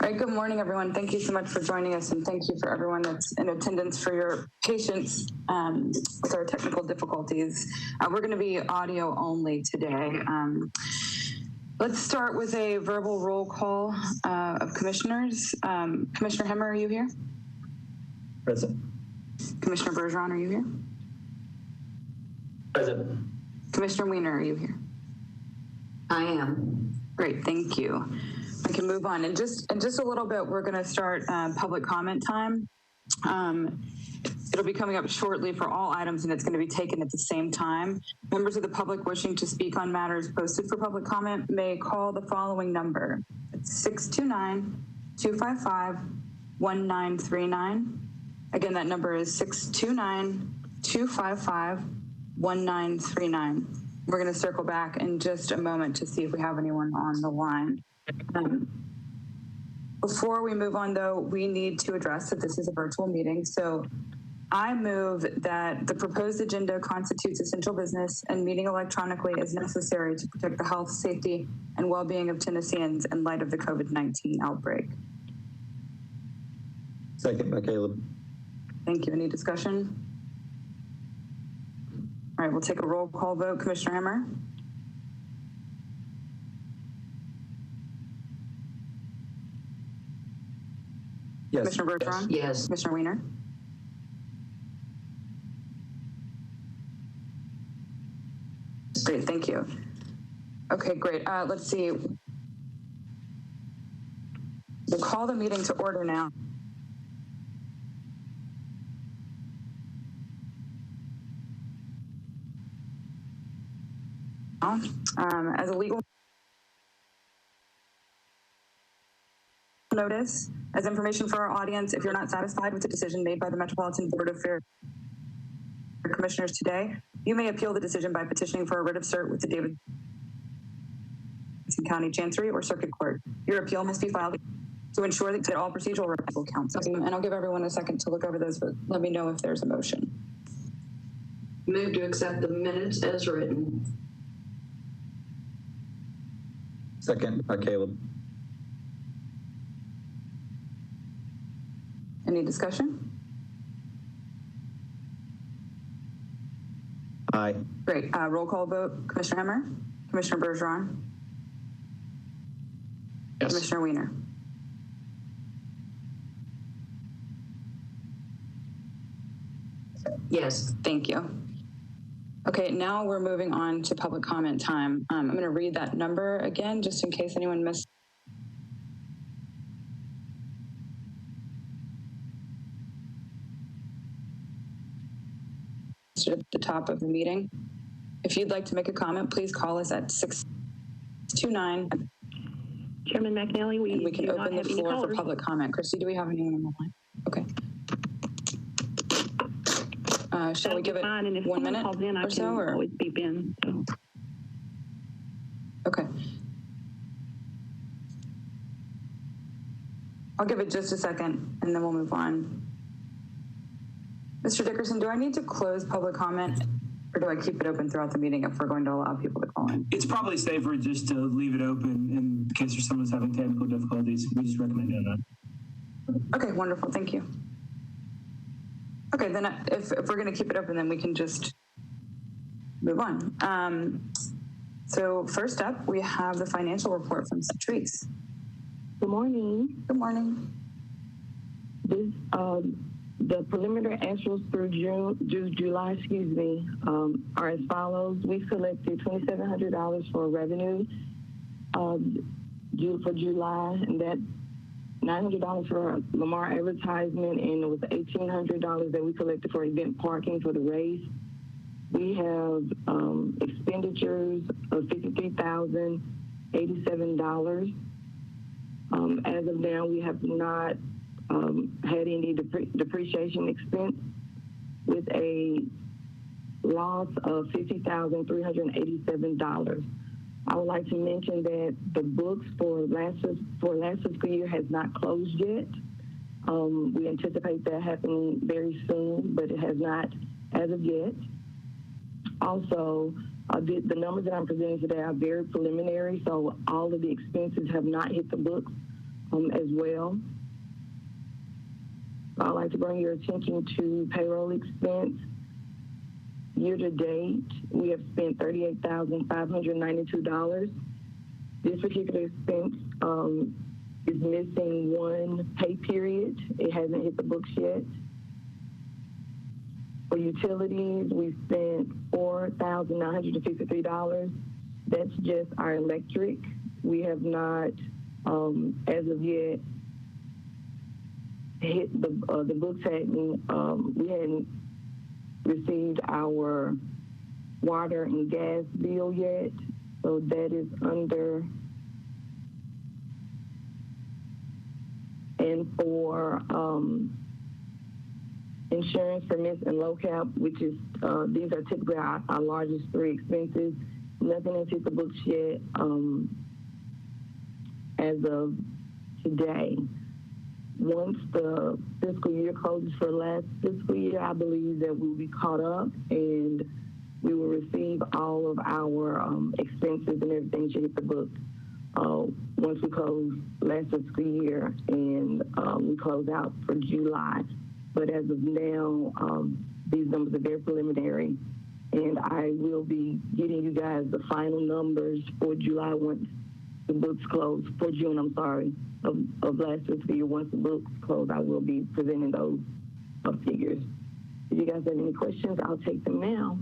All right, good morning, everyone. Thank you so much for joining us, and thank you for everyone that's in attendance for your patience with our technical difficulties. We're going to be audio only today. Let's start with a verbal roll call of commissioners. Commissioner Hemmer, are you here? Present. Commissioner Bergeron, are you here? Present. Commissioner Weiner, are you here? I am. Great, thank you. I can move on. In just a little bit, we're going to start public comment time. It'll be coming up shortly for all items, and it's going to be taken at the same time. Members of the public wishing to speak on matters posted for public comment may call the following number. It's 629-255-1939. Again, that number is 629-255-1939. We're going to circle back in just a moment to see if we have anyone on the line. Before we move on, though, we need to address that this is a virtual meeting. So I move that the proposed agenda constitutes essential business and meeting electronically is necessary to protect the health, safety, and well-being of Tennesseans in light of the COVID-19 outbreak. Second by Caleb. Thank you. Any discussion? All right, we'll take a roll call vote. Commissioner Hemmer? Yes. Commissioner Bergeron? Yes. Commissioner Weiner? Great, thank you. Okay, great. Let's see. We'll call the meeting to order now. As a legal notice, as information for our audience, if you're not satisfied with the decision made by the Metropolitan Board of Fair Commissioners today, you may appeal the decision by petitioning for a writ of cert with the Davidson County Chancery or Circuit Court. Your appeal must be filed to ensure that all procedural rights will count. And I'll give everyone a second to look over those, but let me know if there's a motion. Move to accept the minutes as written. Second by Caleb. Any discussion? Aye. Great. Roll call vote. Commissioner Hemmer? Commissioner Bergeron? Yes. Commissioner Weiner? Yes. Thank you. Okay, now we're moving on to public comment time. I'm going to read that number again, just in case anyone missed. At the top of the meeting. If you'd like to make a comment, please call us at 629. Chairman McNally, we can open the floor for public comment. Christy, do we have anyone on the line? Okay. Shall we give it 1 minute or so? Or always beep in. So. Okay. I'll give it just a second and then we'll move on. Mr. Dickerson, do I need to close public comment or do I keep it open throughout the meeting if we're going to allow people to call in? It's probably safer just to leave it open in case there's someone's having technical difficulties. We just recommend doing that. Okay, wonderful. Thank you. Okay, then if we're going to keep it open, then we can just move on. So first up, we have the financial report from Cetrice. Good morning. Good morning. This, the preliminary actuals through July, are as follows. We selected $2,700 for revenue for July, and that $900 for Lamar advertisement, and it was $1,800 that we collected for event parking for the race. We have expenditures of $53,087. As of now, we have not had any depreciation expense, with a loss of $50,387. I would like to mention that the books for last fiscal year has not closed yet. We anticipate that happening very soon, but it has not as of yet. Also, the numbers that I'm presenting today are very preliminary, so all of the expenses have not hit the books. as well. I'd like to bring your attention to payroll expense. Year to date, we have spent $38,592. This particular expense is missing one pay period. It hasn't hit the books yet. For utilities, we spent $4,953. That's just our electric. We have not, as of yet, hit the books we hadn't received our water and gas bill yet, so that is under. And for insurance for miss and low cap, which is these are typically our largest three expenses. Nothing has hit the books yet as of today. Once the fiscal year closes for last fiscal year, I believe that we'll be caught up and we will receive all of our expenses and everything should hit the books once we close last fiscal year and we close out for July. But as of now, these numbers are very preliminary, and I will be getting you guys the final numbers for July once the books close, for June, I'm sorry, of last fiscal year. Once the books close, I will be presenting those figures. If you guys have any questions, I'll take them now.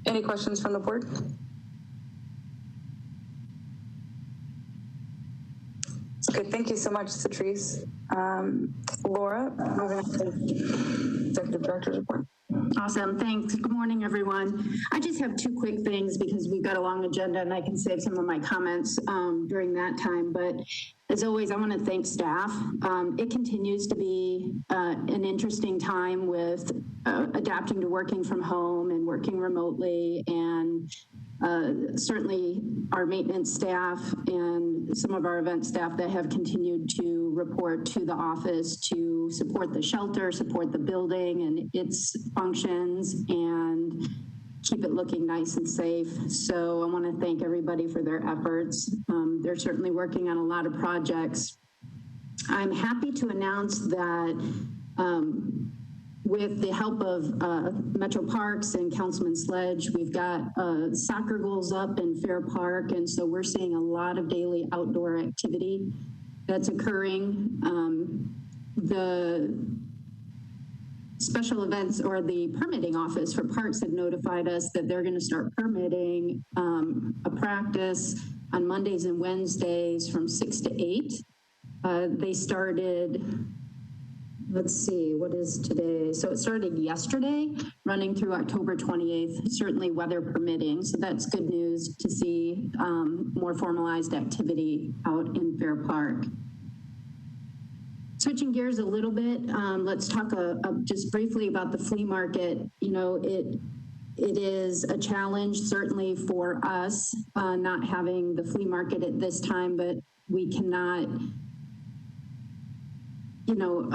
Any questions from the board? Okay, thank you so much, Satrice. Laura, moving on to Executive Director's report. Awesome, thanks. Good morning, everyone. I just have two quick things because we've got a long agenda and I can save some of my comments during that time. But as always, I want to thank staff. It continues to be an interesting time with adapting to working from home and working remotely, and certainly our maintenance staff and some of our event staff that have continued to report to the office to support the shelter, support the building and its functions, and keep it looking nice and safe. So I want to thank everybody for their efforts. They're certainly working on a lot of projects. I'm happy to announce that with the help of Metro Parks and Councilman Sledge, we've got soccer goals up in Fair Park, and so we're seeing a lot of daily outdoor activity that's occurring. The special events or the permitting office for parks have notified us that they're going to start permitting a practice on Mondays and Wednesdays from 6 to 8. They started, let's see, what is today? So it started yesterday, running through October 28th, certainly weather permitting. So that's good news to see more formalized activity out in Fair Park. Switching gears a little bit, let's talk just briefly about the flea market. You know, it is a challenge certainly for us not having the flea market at this time, but we cannot, you know,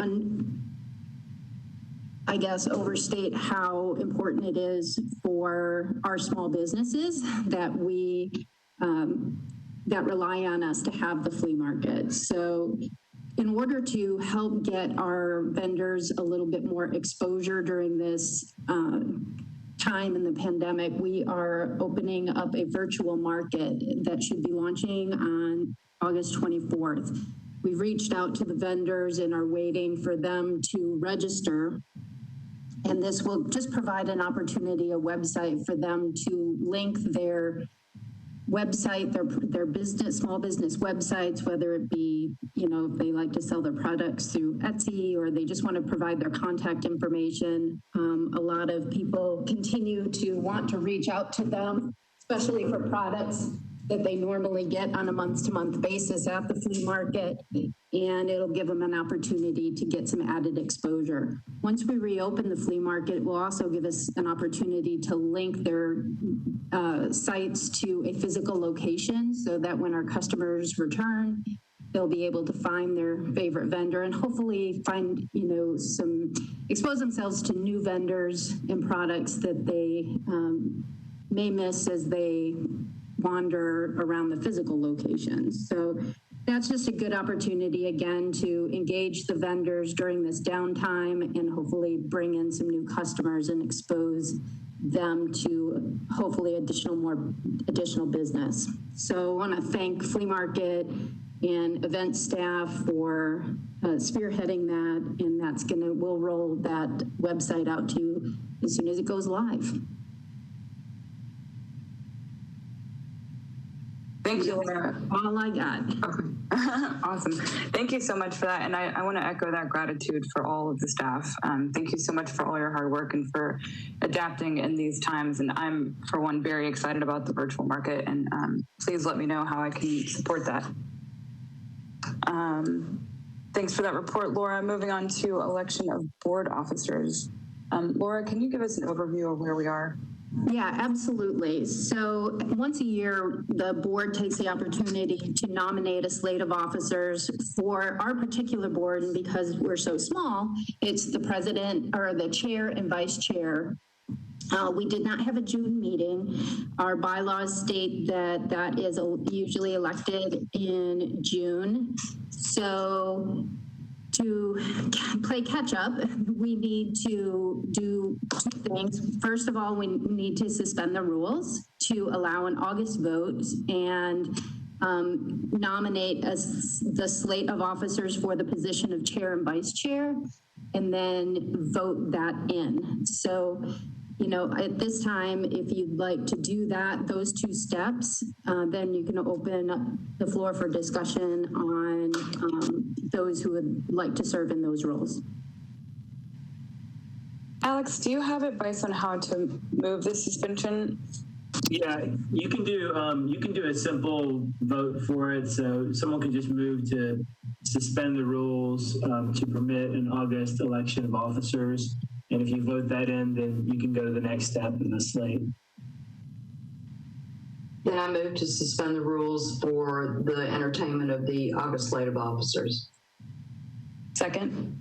I guess overstate how important it is for our small businesses that we that rely on us to have the flea market. So in order to help get our vendors a little bit more exposure during this time in the pandemic, we are opening up a virtual market that should be launching on August 24th. We've reached out to the vendors and are waiting for them to register. And this will just provide an opportunity, a website for them to link their website, their business, small business websites, whether it be, you know, if they like to sell their products through Etsy or they just want to provide their contact information. A lot of people continue to want to reach out to them, especially for products that they normally get on a month-to-month basis at the flea market, and it'll give them an opportunity to get some added exposure. Once we reopen the flea market, it will also give us an opportunity to link their sites to a physical location so that when our customers return, they'll be able to find their favorite vendor and hopefully find, you know, expose themselves to new vendors and products that they may miss as they wander around the physical locations. So that's just a good opportunity, again, to engage the vendors during this downtime and hopefully bring in some new customers and expose them to hopefully additional business. So I want to thank Flea Market and event staff for spearheading that, and we'll roll that website out to you as soon as it goes live. Thank you, Laura. All I got. Okay. Awesome. Thank you so much for that. And I want to echo that gratitude for all of the staff. Thank you so much for all your hard work and for adapting in these times. And I'm, for one, very excited about the virtual market. And please let me know how I can support that. Thanks for that report, Laura. Moving on to election of board officers. Laura, can you give us an overview of where we are? Yeah, absolutely. So once a year, the board takes the opportunity to nominate a slate of officers for our particular board. And because we're so small, it's the president or the chair and vice chair. We did not have a June meeting. Our bylaws state that that is usually elected in June. So to play catch up, we need to do two things. First of all, we need to suspend the rules to allow an August vote and nominate the slate of officers for the position of chair and vice chair, and then vote that in. So, you know, at this time, if you'd like to do that, those two steps, then you can open up the floor for discussion on those who would like to serve in those roles. Alex, do you have advice on how to move the suspension? Yeah, you can do a simple vote for it. So someone can just move to suspend the rules to permit an August election of officers. And if you vote that in, then you can go to the next step in the slate. Then I move to suspend the rules for the entertainment of the August slate of officers. Second.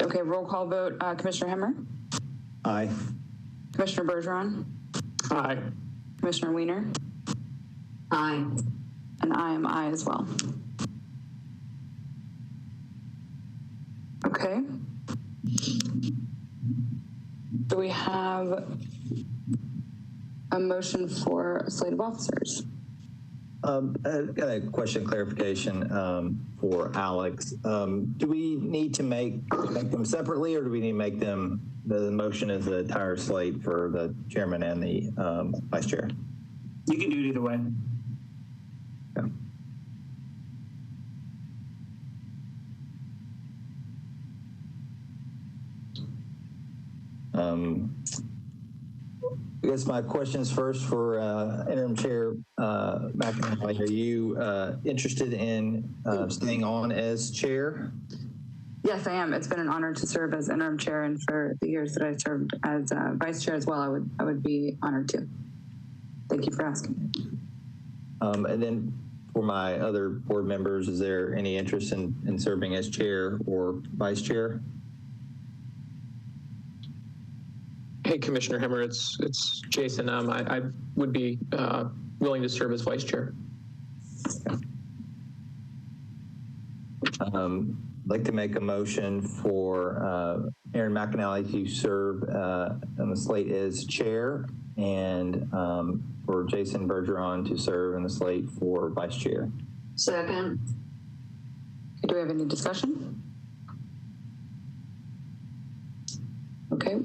Okay, roll call vote. Commissioner Hemmer? Aye. Commissioner Bergeron? Aye. Commissioner Weiner? Aye. And I am aye as well. Okay. Do we have a motion for a slate of officers? I've got a question, clarification for Alex. Do we need to make them separately, or do we need to make them, the motion as the entire slate for the chairman and the vice chair? You can do it either way. Yeah. I guess my questions first for Interim Chair McAnally. Are you interested in staying on as chair? Yes, I am. It's been an honor to serve as interim chair, and for the years that I served as vice chair as well, I would be honored to. Thank you for asking. And then for my other board members, is there any interest in serving as chair or vice chair? Hey, Commissioner Hemmer, it's Jason. I would be willing to serve as vice chair. I'd like to make a motion for Aaron McAnally to serve on the slate as chair, and for Jason Bergeron to serve in the slate for vice chair. Second. Do we have any discussion? Okay.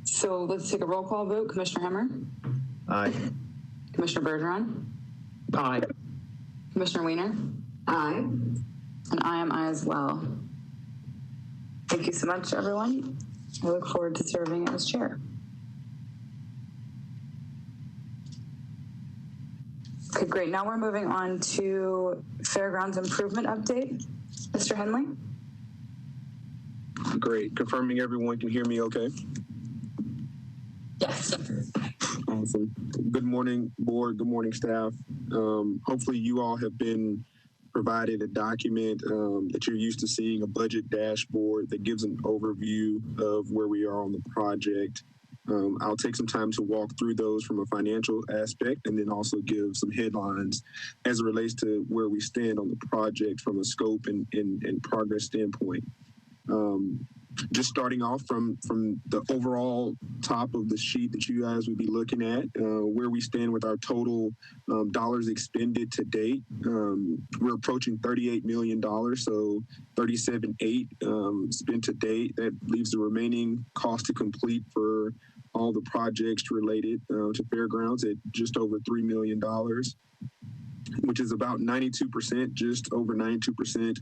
So let's take a roll call vote. Commissioner Hemmer? Aye. Commissioner Bergeron? Aye. Commissioner Weiner? Aye. And I am aye as well. Thank you so much, everyone. I look forward to serving as chair. Okay, great. Now we're moving on to Fairgrounds improvement update. Mr. Henley? Great. Confirming everyone can hear me okay? Yes. Awesome. Good morning, board. Good morning, staff. Hopefully you all have been provided a document that you're used to seeing, a budget dashboard that gives an overview of where we are on the project. I'll take some time to walk through those from a financial aspect and then also give some headlines as it relates to where we stand on the project from a scope and progress standpoint. Just starting off from the overall top of the sheet that you guys would be looking at, where we stand with our total dollars expended to date. We're approaching $38 million, so 37.8 spent to date. That leaves the remaining cost to complete for all the projects related to Fairgrounds at just over $3 million, which is about 92%, just over 92%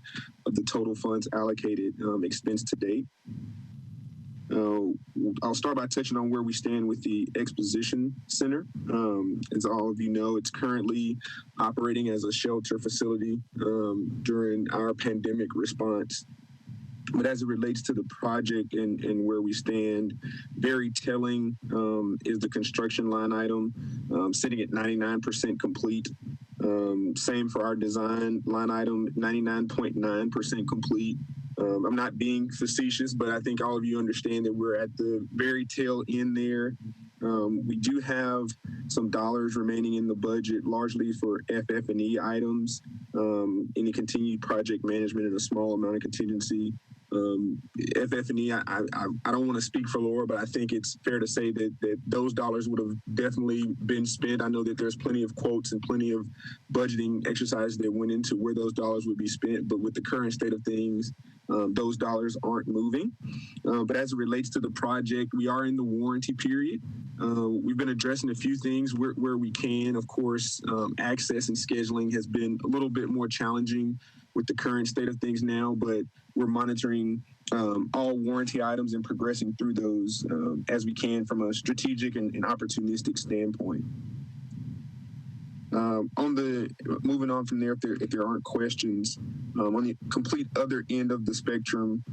of the total funds allocated expense to date. I'll start by touching on where we stand with the Exposition Center. As all of you know, it's currently operating as a shelter facility during our pandemic response. But as it relates to the project and where we stand, very telling is the construction line item sitting at 99% complete. Same for our design line item, 99.9% complete. I'm not being facetious, but I think all of you understand that we're at the very tail end there. We do have some dollars remaining in the budget, largely for FF&E items, any continued project management and a small amount of contingency. FF&E, I don't want to speak for Laura, but I think it's fair to say that those dollars would have definitely been spent. I know that there's plenty of quotes and plenty of budgeting exercises that went into where those dollars would be spent, but with the current state of things, those dollars aren't moving. But as it relates to the project, we are in the warranty period. We've been addressing a few things where we can. Of course, access and scheduling has been a little bit more challenging with the current state of things now, but we're monitoring all warranty items and progressing through those as we can from a strategic and opportunistic standpoint. Moving on from there, if there aren't questions, on the complete other end of the spectrum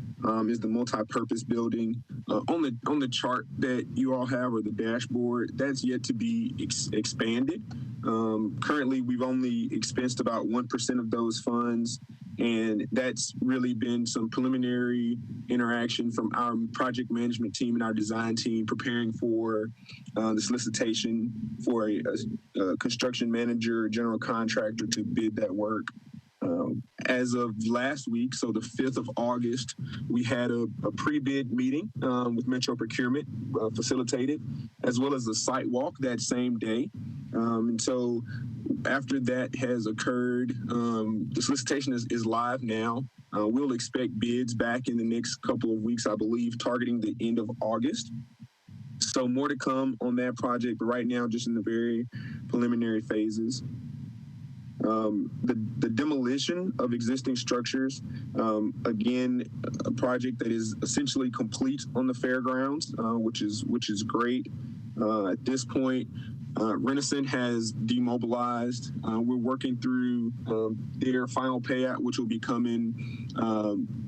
is the multi-purpose building. On the chart that you all have, or the dashboard, that's yet to be expanded. Currently, we've only expensed about 1% of those funds, and that's really been some preliminary interaction from our project management team and our design team preparing for the solicitation for a construction manager, general contractor to bid that work. As of last week, so the 5th of August, we had a pre-bid meeting with Metro Procurement facilitated, as well as a site walk that same day. And so after that has occurred, the solicitation is live now. We'll expect bids back in the next couple of weeks, I believe, targeting the end of August. So more to come on that project, but right now just in the very preliminary phases. The demolition of existing structures, again, a project that is essentially complete on the Fairgrounds, which is great. At this point, Renison has demobilized. We're working through their final payout, which will be coming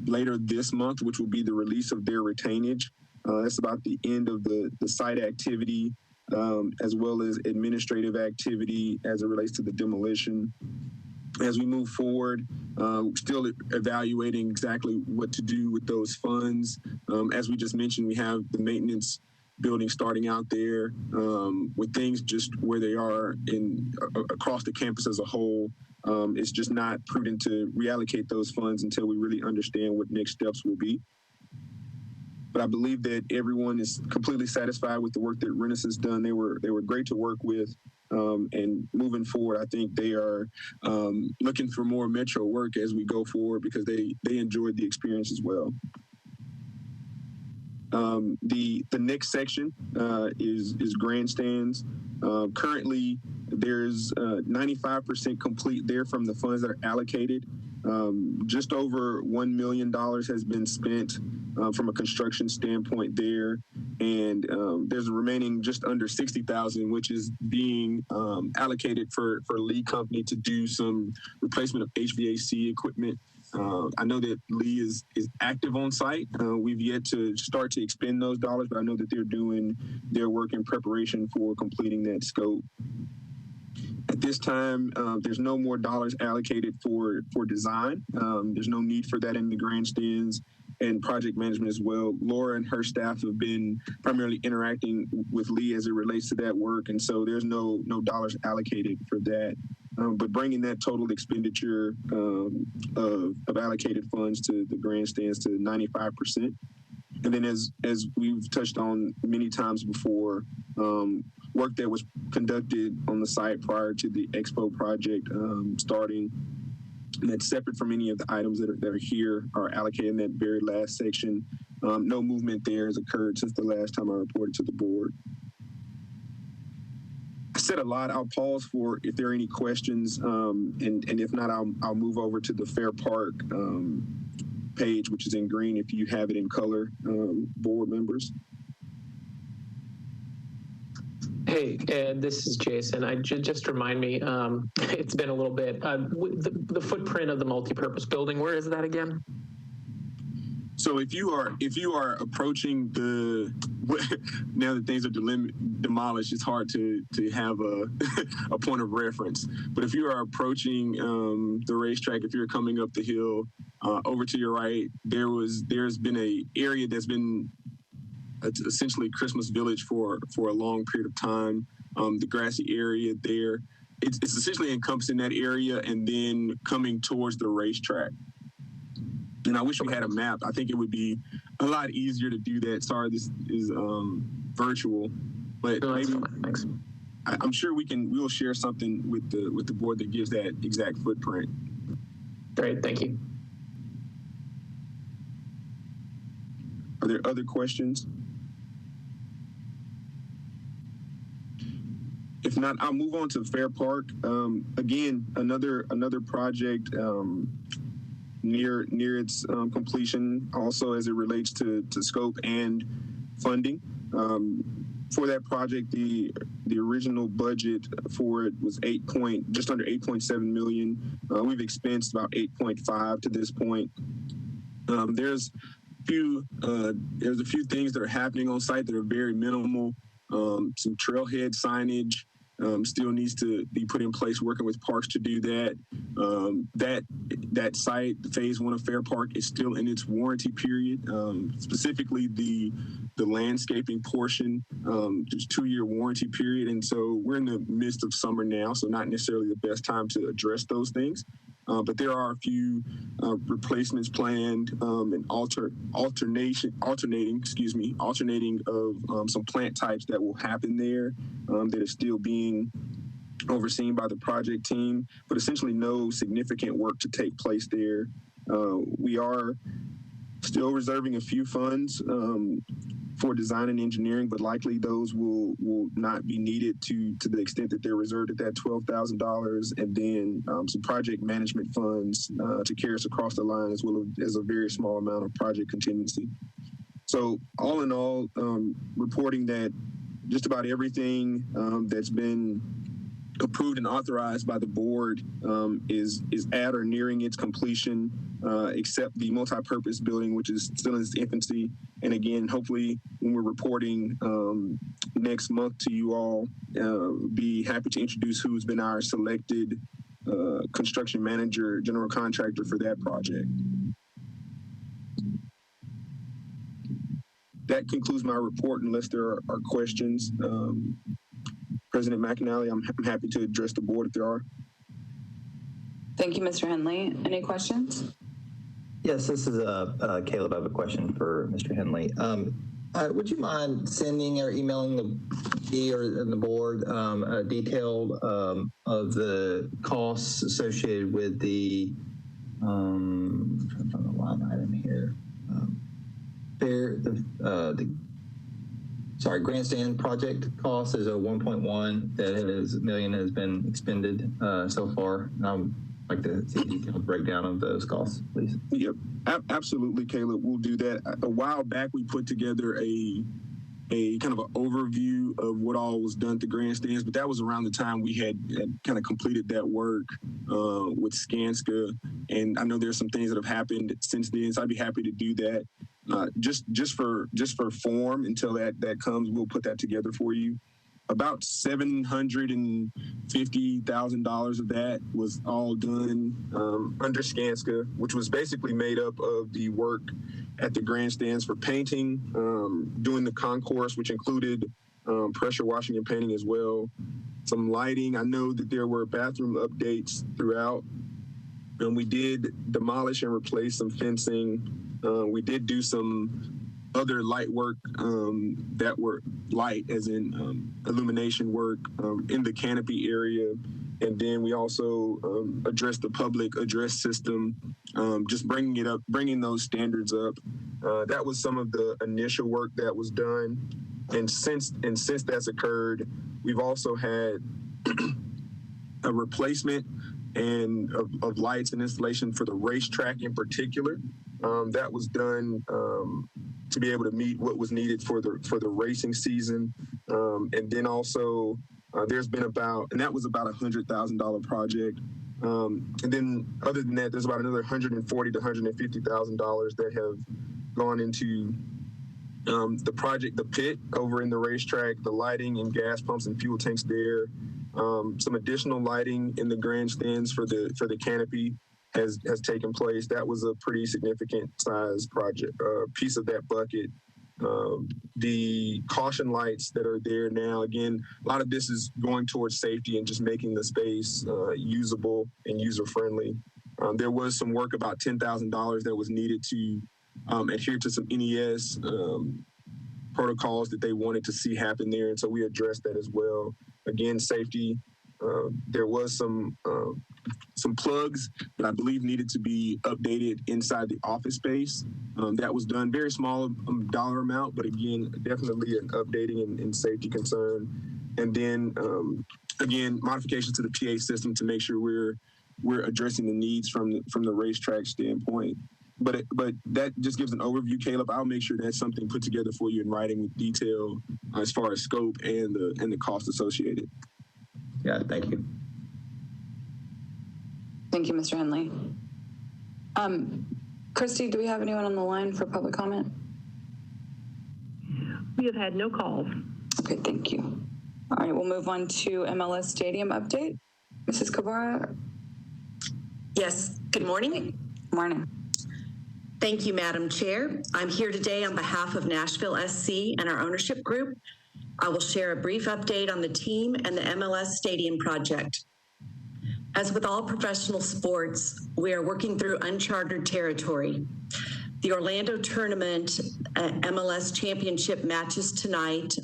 later this month, which will be the release of their retainage. That's about the end of the site activity, as well as administrative activity as it relates to the demolition. As we move forward, still evaluating exactly what to do with those funds. As we just mentioned, we have the maintenance building starting out there with things just where they are across the campus as a whole. It's just not prudent to reallocate those funds until we really understand what next steps will be. But I believe that everyone is completely satisfied with the work that Renison's done. They were great to work with. And moving forward, I think they are looking for more Metro work as we go forward because they enjoyed the experience as well. The next section is grandstands. Currently, there's 95% complete there from the funds that are allocated. Just over $1 million has been spent from a construction standpoint there, and there's a remaining just under $60,000, which is being allocated for Lee Company to do some replacement of HVAC equipment. I know that Lee is active on site. We've yet to start to expend those dollars, but I know that they're doing their work in preparation for completing that scope. At this time, there's no more dollars allocated for design. There's no need for that in the grandstands and project management as well. Laura and her staff have been primarily interacting with Lee as it relates to that work, and so there's no dollars allocated for that. But bringing that total expenditure of allocated funds to the grandstands to 95%. And then as we've touched on many times before, work that was conducted on the site prior to the Expo project starting, and that's separate from any of the items that are here are allocated in that very last section. No movement there has occurred since the last time I reported to the board. I said a lot. I'll pause for if there are any questions, and if not, I'll move over to the Fair Park page, which is in green if you have it in color, board members. Hey, Ed, this is Jason. Just remind me, it's been a little bit, the footprint of the multipurpose building, where is that again? So if you are approaching the, now that things are demolished, it's hard to have a point of reference. But if you are approaching the racetrack, if you're coming up the hill, over to your right, there's been a area that's been essentially Christmas Village for a long period of time. The grassy area there, it's essentially encompassing that area and then coming towards the racetrack. And I wish we had a map. I think it would be a lot easier to do that. Sorry, this is virtual, but no, maybe thanks. I'm sure we'll share something with the board that gives that exact footprint. Great, thank you. Are there other questions? If not, I'll move on to Fair Park. Again, another project near its completion, also as it relates to scope and funding. For that project, the original budget for it was just under 8.7 million. We've expensed about 8.5 to this point. There's a few things that are happening on site that are very minimal. Some trailhead signage still needs to be put in place, working with parks to do that. That site, phase 1 of Fair Park, is still in its warranty period, specifically the landscaping portion, just 2-year warranty period. And so we're in the midst of summer now, so not necessarily the best time to address those things. But there are a few replacements planned and alternating of some plant types that will happen there that are still being overseen by the project team, but essentially no significant work to take place there. We are still reserving a few funds for design and engineering, but likely those will not be needed to the extent that they're reserved at that $12,000, and then some project management funds to carry us across the line, as well as a very small amount of project contingency. So all in all, reporting that just about everything that's been approved and authorized by the board is at or nearing its completion, except the multi-purpose building, which is still in its infancy. And again, hopefully when we're reporting next month to you all, be happy to introduce who's been our selected construction manager, general contractor for that project. That concludes my report, unless there are questions. President McAnally, I'm happy to address the board if there are. Thank you, Mr. Henley. Any questions? Yes, this is Caleb. I have a question for Mr. Henley. Would you mind sending or emailing me or the board detailed of the costs associated with the I'm trying to find the line item here. Grandstand project cost is a 1.1 million has been expended so far. I'd like to see a detailed breakdown of those costs, please. Yep, absolutely, Caleb. We'll do that. A while back, we put together a kind of an overview of what all was done to grandstands, but that was around the time we had kind of completed that work with Skanska, and I know there's some things that have happened since then, so I'd be happy to do that. Just for form, until that comes, we'll put that together for you. about $750,000 of that was all done under Skanska, which was basically made up of the work at the grandstands for painting, doing the concourse, which included pressure washing and painting as well, some lighting. I know that there were bathroom updates throughout, and we did demolish and replace some fencing. We did do some other light work that were light, as in illumination work in the canopy area. And then we also addressed the public address system, just bringing those standards up. That was some of the initial work that was done. And since that's occurred, we've also had a replacement of lights and installation for the racetrack in particular. That was done to be able to meet what was needed for the racing season. And then also there's been and that was about $100,000 project. And then other than that, there's about another $140,000 to $150,000 that have gone into the project, the pit over in the racetrack, the lighting and gas pumps and fuel tanks there. Some additional lighting in the grandstands for the canopy has taken place. That was a pretty significant size project, piece of that bucket. The caution lights that are there now, again, a lot of this is going towards safety and just making the space usable and user-friendly. There was some work, about $10,000 that was needed to adhere to some NES protocols that they wanted to see happen there, and so we addressed that as well. Again, safety. There was some plugs that I believe needed to be updated inside the office space. That was done, very small dollar amount, but again, definitely an updating and safety concern. And then again, modifications to the PA system to make sure we're addressing the needs from the racetrack standpoint. But that just gives an overview, Caleb. I'll make sure that's something put together for you in writing with detail as far as scope and the cost associated. Yeah, thank you. Thank you, Mr. Henley. Christy, do we have anyone on the line for public comment? We have had no calls. Okay, thank you. All right, we'll move on to Mls Stadium update. Mrs. Kabara? Yes, good morning. Good morning. Thank you, Madam Chair. I'm here today on behalf of Nashville SC and our ownership group. I will share a brief update on the team and the Mls Stadium project. As with all professional sports, we are working through uncharted territory. The Orlando tournament MLS championship matches tonight.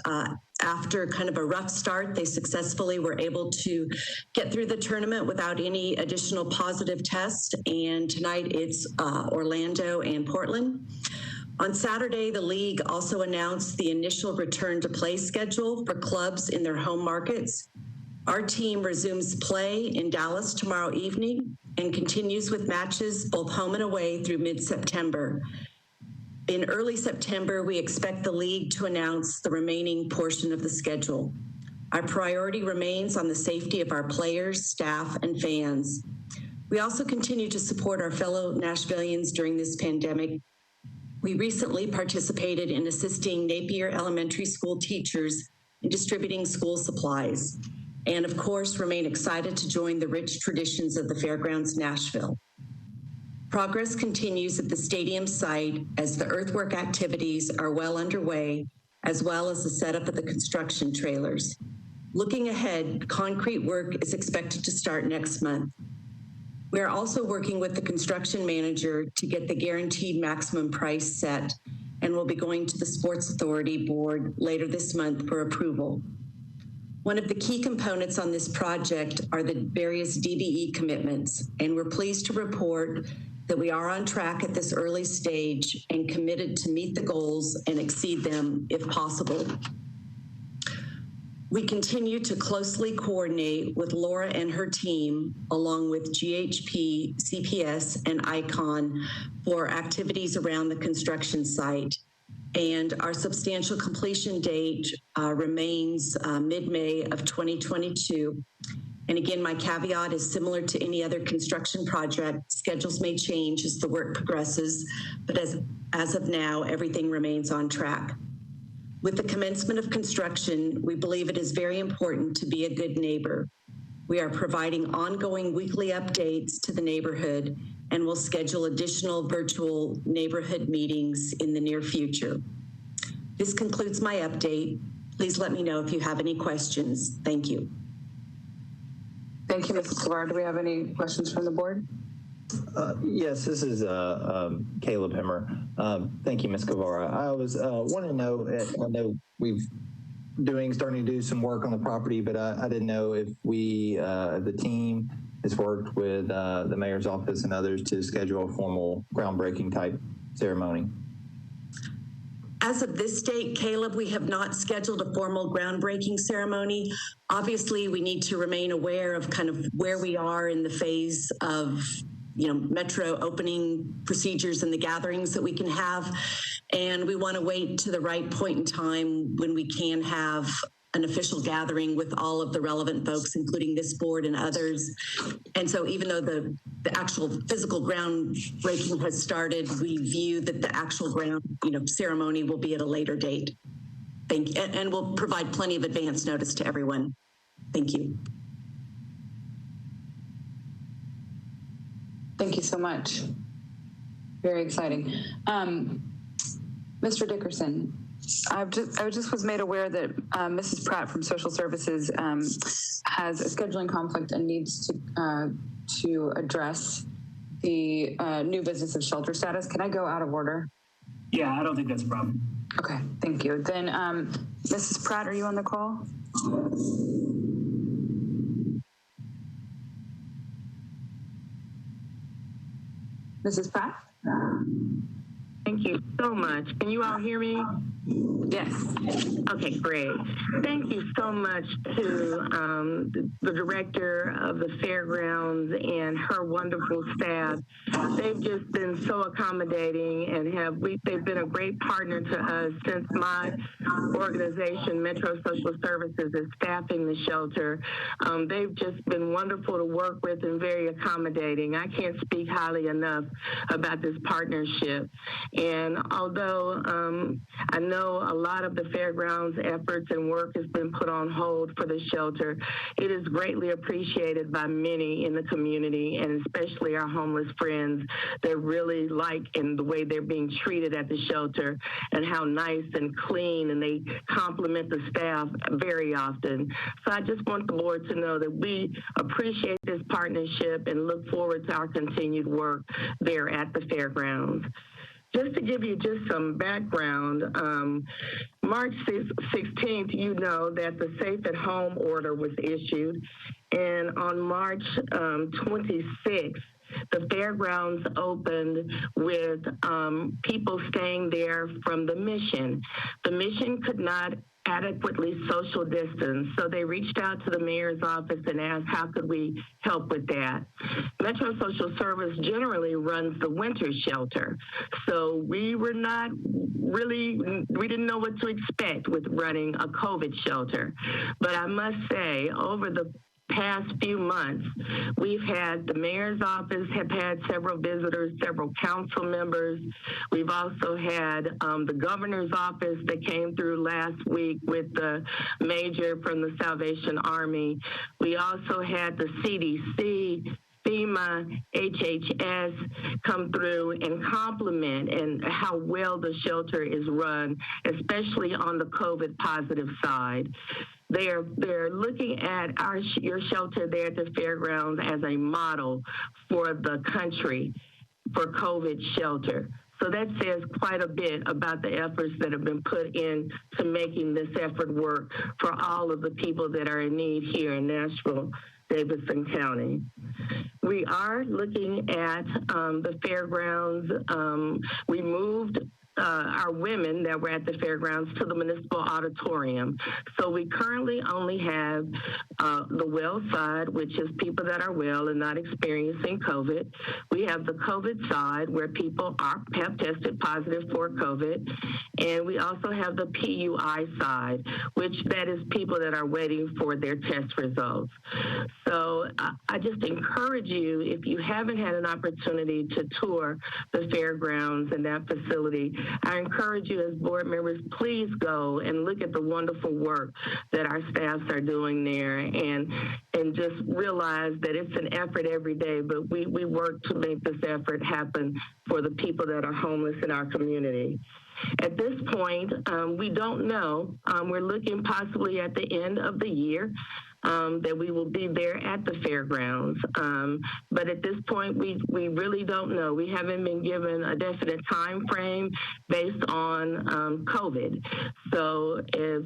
After kind of a rough start, they successfully were able to get through the tournament without any additional positive tests. And tonight it's Orlando and Portland. On Saturday, the league also announced the initial return to play schedule for clubs in their home markets. Our team resumes play in Dallas tomorrow evening and continues with matches both home and away through mid-September. In early September, we expect the league to announce the remaining portion of the schedule. Our priority remains on the safety of our players, staff, and fans. We also continue to support our fellow Nashvillians during this pandemic. We recently participated in assisting Napier Elementary School teachers in distributing school supplies, and of course, remain excited to join the rich traditions of the Fairgrounds Nashville. Progress continues at the stadium site as the earthwork activities are well underway, as well as the setup of the construction trailers. Looking ahead, concrete work is expected to start next month. We are also working with the construction manager to get the guaranteed maximum price set, and will be going to the Sports Authority Board later this month for approval. One of the key components on this project are the various Dbe commitments, and we're pleased to report that we are on track at this early stage and committed to meet the goals and exceed them if possible. We continue to closely coordinate with Laura and her team, along with GHP, CPS, and ICON for activities around the construction site. And our substantial completion date remains mid-May of 2022. And again, my caveat is similar to any other construction project. Schedules may change as the work progresses, but as of now, everything remains on track. With the commencement of construction, we believe it is very important to be a good neighbor. We are providing ongoing weekly updates to the neighborhood and will schedule additional virtual neighborhood meetings in the near future. This concludes my update. Please let me know if you have any questions. Thank you. Thank you, Mrs. Guevara. Do we have any questions from the board? Yes, this is Caleb Hemmer. Thank you, Ms. Guevara. I was wanting to know, I know we've starting to do some work on the property, but I didn't know if the team has worked with the mayor's office and others to schedule a formal groundbreaking type ceremony. As of this date, Caleb, we have not scheduled a formal groundbreaking ceremony. Obviously, we need to remain aware of kind of where we are in the phase of Metro opening procedures and the gatherings that we can have. And we want to wait to the right point in time when we can have an official gathering with all of the relevant folks, including this board and others. And so even though the actual physical groundbreaking has started, we view that the actual ground ceremony will be at a later date. Thank you. And we'll provide plenty of advance notice to everyone. Thank you. Thank you so much. Very exciting. Mr. Dickerson, I just was made aware that Mrs. Pratt from Social Services has a scheduling conflict and needs to address the new business of shelter status. Can I go out of order? Yeah, I don't think that's a problem. Okay, thank you. Then Mrs. Pratt, are you on the call? Mrs. Pratt? Thank you so much. Can you all hear me? Yes. Okay, great. Thank you so much to the director of the Fairgrounds and her wonderful staff. They've just been so accommodating and they've been a great partner to us since my organization, Metro Social Services, is staffing the shelter. They've just been wonderful to work with and very accommodating. I can't speak highly enough about this partnership. And although I know a lot of the Fairgrounds efforts and work has been put on hold for the shelter, it is greatly appreciated by many in the community, and especially our homeless friends that really like and the way they're being treated at the shelter and how nice and clean, and they compliment the staff very often. So I just want the board to know that we appreciate this partnership and look forward to our continued work there at the Fairgrounds. Just to give you just some background, March 16th, you know that the Safe at Home order was issued. And on March 26th, the Fairgrounds opened with people staying there from the Mission. The Mission could not adequately social distance, so they reached out to the mayor's office and asked how could we help with that. Metro Social Service generally runs the winter shelter, so we didn't know what to expect with running a COVID shelter. But I must say, over the past few months, we've had the mayor's office have had several visitors, several council members. We've also had the governor's office that came through last week with the major from the Salvation Army. We also had the CDC, FEMA, HHS come through and compliment and how well the shelter is run, especially on the COVID positive side. They're looking at your shelter there at the Fairgrounds as a model for the country for COVID shelter. So that says quite a bit about the efforts that have been put in to making this effort work for all of the people that are in need here in Nashville, Davidson County. We are looking at the Fairgrounds. We moved our women that were at the Fairgrounds to the Municipal Auditorium. So we currently only have the well side, which is people that are well and not experiencing COVID. We have the COVID side where people have tested positive for COVID. And we also have the PUI side, which that is people that are waiting for their test results. So I just encourage you, if you haven't had an opportunity to tour the Fairgrounds and that facility, I encourage you as board members, please go and look at the wonderful work that our staffs are doing there, and just realize that it's an effort every day, but we work to make this effort happen for the people that are homeless in our community. At this point, we don't know. We're looking possibly at the end of the year that we will be there at the fairgrounds. But at this point, we really don't know. We haven't been given a definite time frame based on COVID. So if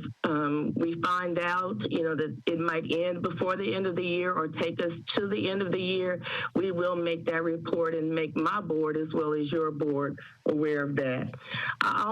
we find out, that it might end before the end of the year or take us to the end of the year, we will make that report and make my board as well as your board aware of that. I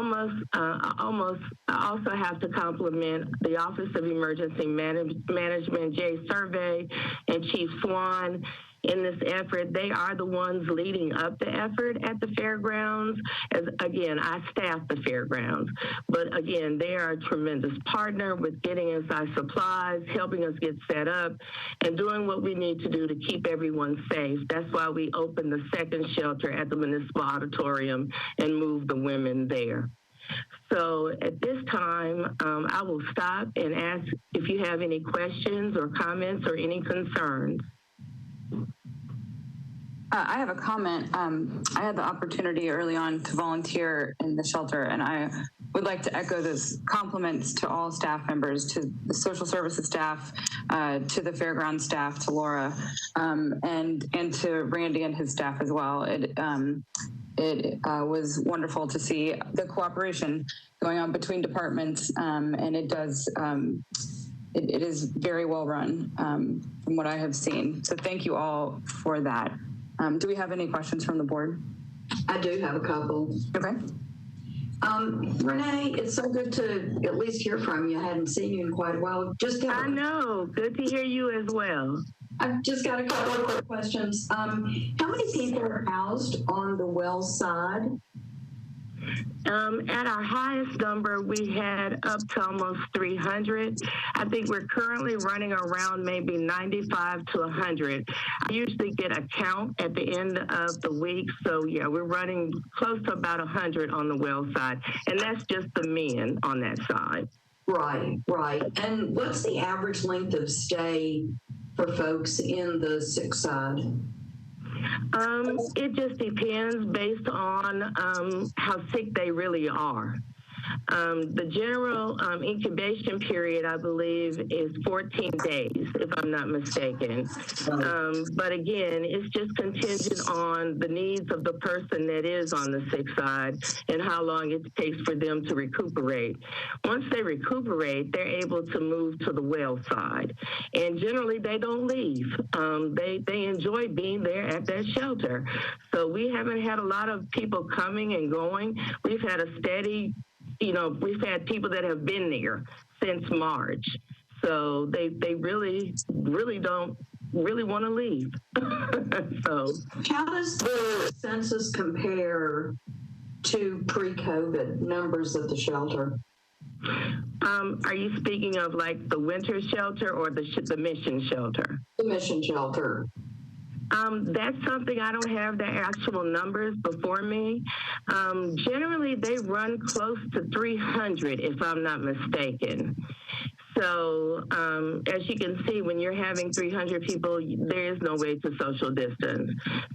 also have to compliment the Office of Emergency Management, Jay Survey, and Chief Swan in this effort. They are the ones leading up the effort at the fairgrounds. As again, I staff the fairgrounds, but again, they are a tremendous partner with getting us our supplies, helping us get set up, and doing what we need to do to keep everyone safe. That's why we opened the second shelter at the Municipal Auditorium and moved the women there. So at this time, I will stop and ask if you have any questions or comments or any concerns. I have a comment. I had the opportunity early on to volunteer in the shelter, and I would like to echo those compliments to all staff members, to the social services staff, to the fairground staff, to Laura, and to Randy and his staff as well. It was wonderful to see the cooperation going on between departments, and it does. It is very well run from what I have seen. So thank you all for that. Do we have any questions from the board? I do have a couple. Okay. Renee, it's so good to at least hear from you. I hadn't seen you in quite a while. I know. Good to hear you as well. I've just got a couple of quick questions. How many people are housed on the well side? At our highest number, we had up to almost 300. I think we're currently running around maybe 95 to 100. I usually get a count at the end of the week. So yeah, we're running close to about 100 on the well side. And that's just the men on that side. Right. And what's the average length of stay for folks in the sick side? It just depends based on how sick they really are. The general incubation period, I believe, is 14 days, if I'm not mistaken. But again, it's just contingent on the needs of the person that is on the sick side and how long it takes for them to recuperate. Once they recuperate, they're able to move to the well side. And generally, they don't leave. They enjoy being there at that shelter. So we haven't had a lot of people coming and going. We've had a steady, we've had people that have been there since March. So they really don't really want to leave. So how does the census compare to pre-COVID numbers at the shelter? Are you speaking of like the winter shelter or the mission shelter? The mission shelter. That's something I don't have the actual numbers before me. Generally, they run close to 300, if I'm not mistaken. So as you can see, when you're having 300 people, there is no way to social distance.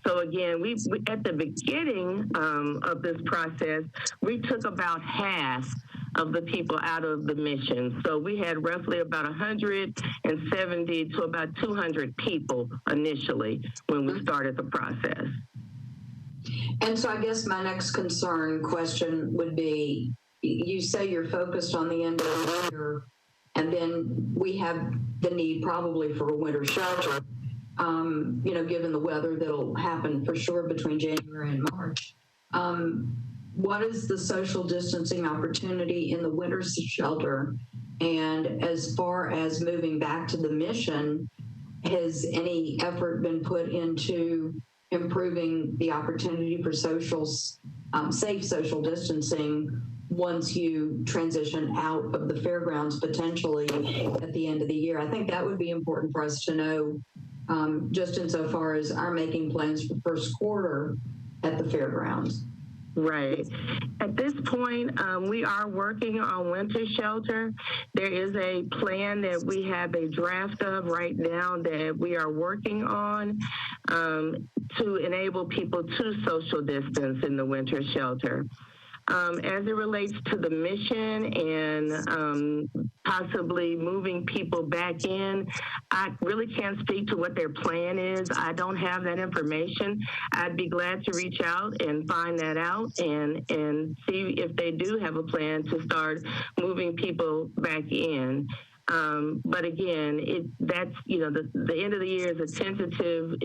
So again, we at the beginning of this process, we took about half of the people out of the mission. So we had roughly about 170 to about 200 people initially when we started the process. And so I guess my next question would be, you say you're focused on the end of the year, and then we have the need probably for a winter shelter, given the weather that'll happen for sure between January and March. What is the social distancing opportunity in the winter shelter? And as far as moving back to the mission, has any effort been put into improving the opportunity for safe social distancing once you transition out of the fairgrounds potentially at the end of the year? I think that would be important for us to know, just insofar as our making plans for first quarter at the fairgrounds. Right. At this point, we are working on winter shelter. There is a plan that we have a draft of right now that we are working on to enable people to social distance in the winter shelter. As it relates to the mission and possibly moving people back in, I really can't speak to what their plan is. I don't have that information. I'd be glad to reach out and find that out and see if they do have a plan to start moving people back in. But again, that's, you know, the end of the year is a tentative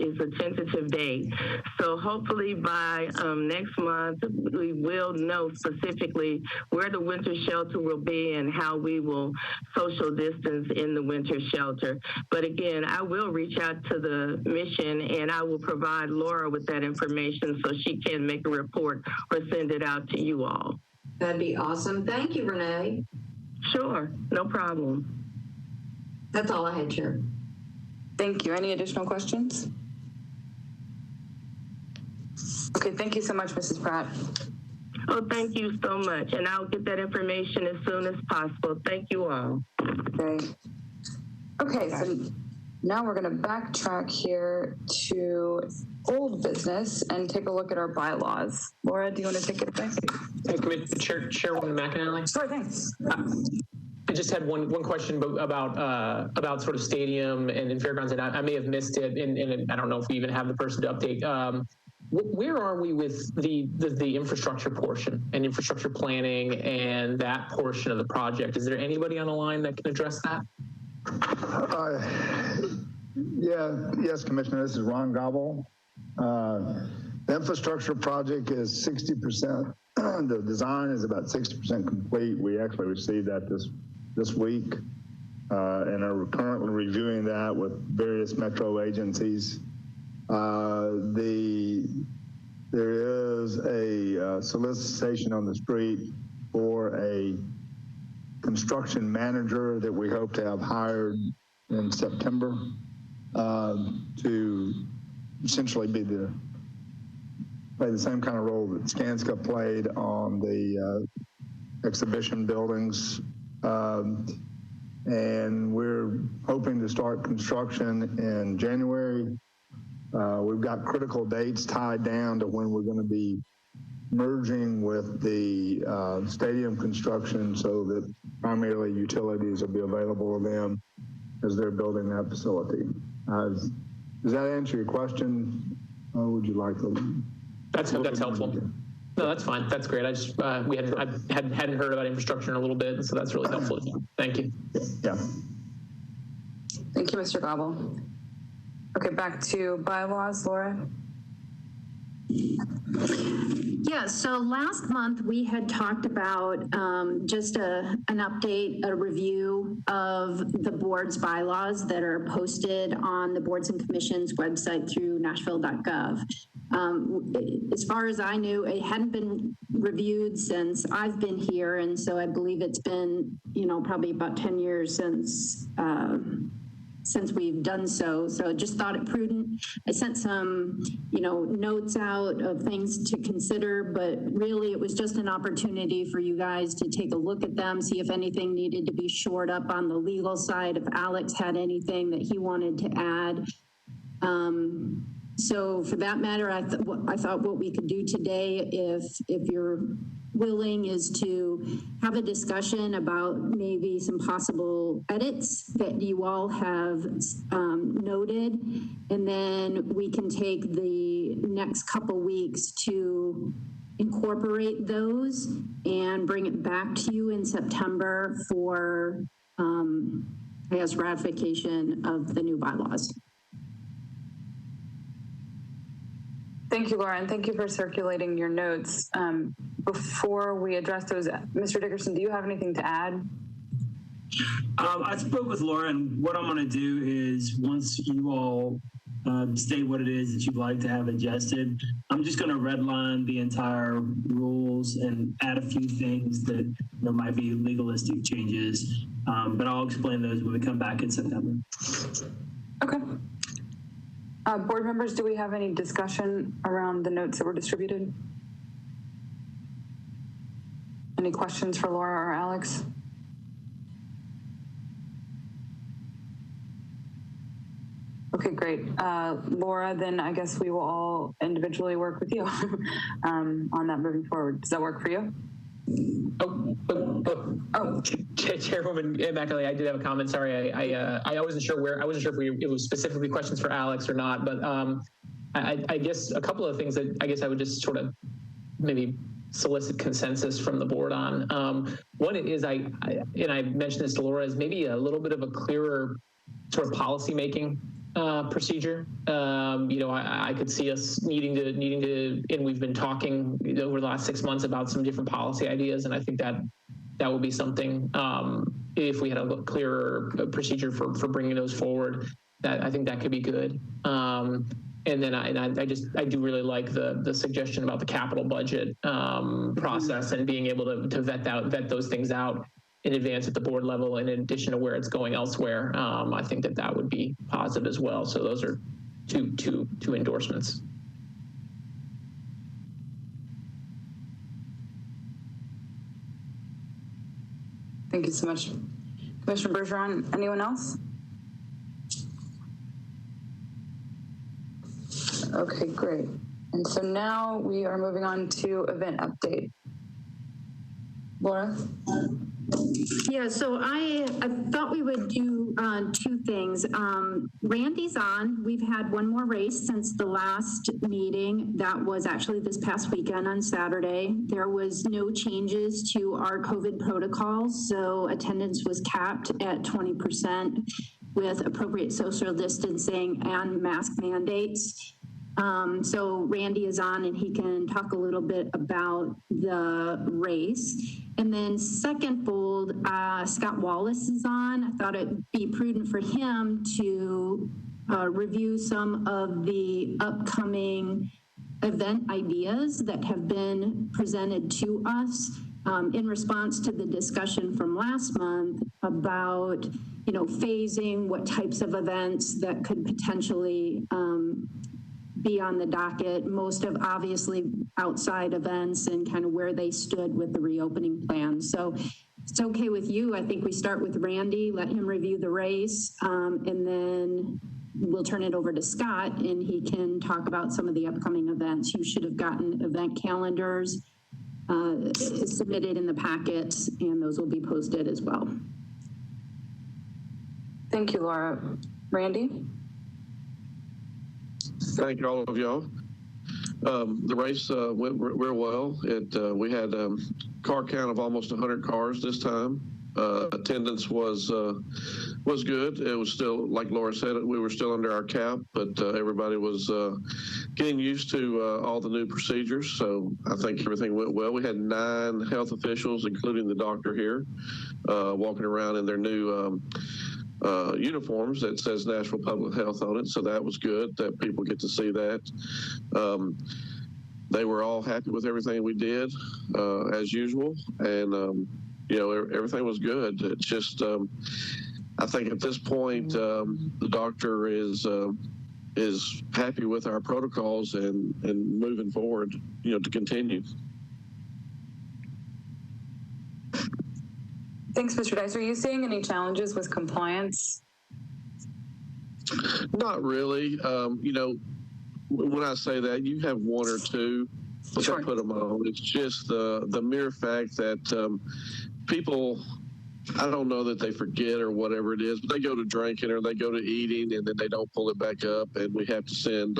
date. So hopefully by next month, we will know specifically where the winter shelter will be and how we will social distance in the winter shelter. But again, I will reach out to the mission and I will provide Laura with that information so she can make a report or send it out to you all. That'd be awesome. Thank you, Renee. Sure, no problem. That's all I had, Chair. Thank you. Any additional questions? Okay, thank you so much, Mrs. Pratt. Oh, thank you so much. And I'll get that information as soon as possible. Thank you all. Okay, so now we're going to backtrack here to old business and take a look at our bylaws. Laura, do you want to take it away? Chairwoman McAnally. Sure, thanks. I just had one question about sort of stadium and Fairgrounds, and I may have missed it, and I don't know if we even have the person to update. Where are we with the infrastructure portion and infrastructure planning and that portion of the project? Is there anybody on the line that can address that? Yes, Commissioner, this is Ron Gobble. The infrastructure project is 60%. The design is about 60% complete. We actually received that this week and are currently reviewing that with various metro agencies. There is a solicitation on the street for a construction manager that we hope to have hired in September to essentially play the same kind of role that Skanska played on the exhibition buildings. And we're hoping to start construction in January. We've got critical dates tied down to when we're going to be merging with the stadium construction so that primarily utilities will be available to them as they're building that facility. Does that answer your question? Or would you like to? That's helpful. No, that's fine. That's great. I just I hadn't heard about infrastructure in a little bit, so that's really helpful. Thank you. Yeah. Thank you, Mr. Gobble. Okay, back to bylaws, Laura. Yeah, so last month we had talked about just an update, a review of the board's bylaws that are posted on the boards and commissions website through nashville.gov. As far as I knew, it hadn't been reviewed since I've been here, and so I believe it's been, probably about 10 years since we've done so. So I just thought it prudent. I sent some, notes out of things to consider, but really it was just an opportunity for you guys to take a look at them, see if anything needed to be shored up on the legal side, if Alex had anything that he wanted to add. So for that matter, I thought what we could do today, if you're willing, is to have a discussion about maybe some possible edits that you all have noted, and then we can take the next couple weeks to incorporate those and bring it back to you in September for, ratification of the new bylaws. Thank you, Laura, and thank you for circulating your notes. Before we address those, Mr. Dickerson, do you have anything to add? I spoke with Laura, and what I'm going to do is once you all state what it is that you'd like to have adjusted, I'm just going to redline the entire rules and add a few things that there might be legalistic changes, but I'll explain those when we come back in September. Okay. Board members, do we have any discussion around the notes that were distributed? Any questions for Laura or Alex? Okay, great. Laura, then I guess we will all individually work with you on that moving forward. Does that work for you? Chairwoman McAuley, I did have a comment. Sorry, I wasn't sure if it was specifically questions for Alex or not, but I guess a couple of things that I guess I would just sort of maybe solicit consensus from the board on. One is I mentioned this to Laura, is maybe a little bit of a clearer sort of policy making procedure. I could see us needing to, and we've been talking over the last 6 months about some different policy ideas, and I think that would be something, if we had a clearer procedure for bringing those forward, that I think that could be good. And then I do really like the suggestion about the capital budget process and being able to vet those things out in advance at the board level, in addition to where it's going elsewhere. I think that would be positive as well. So those are two endorsements. Thank you so much. Commissioner Bergeron, anyone else? Okay, great. And so now we are moving on to event update. Laura? Yeah, so I thought we would do two things. Randy's on. We've had one more race since the last meeting. That was actually this past weekend on Saturday. There was no changes to our COVID protocols, so attendance was capped at 20% with appropriate social distancing and mask mandates. So Randy is on and he can talk a little bit about the race. And then second fold, Scott Wallace is on. I thought it'd be prudent for him to review some of the upcoming event ideas that have been presented to us in response to the discussion from last month about, phasing what types of events that could potentially be on the docket, most of obviously outside events and kind of where they stood with the reopening plan. So if it's okay with you, I think we start with Randy, let him review the race, and then we'll turn it over to Scott and he can talk about some of the upcoming events. You should have gotten event calendars submitted in the packet, and those will be posted as well. Thank you, Laura. Randy? Thank you, all of y'all. The race went real well. We had a car count of almost 100 cars this time. Attendance was good. It was still, like Laura said, we were still under our cap, but everybody was getting used to all the new procedures. So I think everything went well. We had 9 health officials, including the doctor here, walking around in their new uniforms that says Nashville Public Health on it. So that was good that people get to see that. They were all happy with everything we did as usual. And, everything was good. It's just, I think at this point, the doctor is happy with our protocols and moving forward, to continue. Thanks, Mr. Dice. Are you seeing any challenges with compliance? Not really. When I say that, you have 1 or 2, which I put them on. It's just the mere fact that people, I don't know that they forget or whatever it is, but they go to drinking or they go to eating and then they don't pull it back up, and we have to send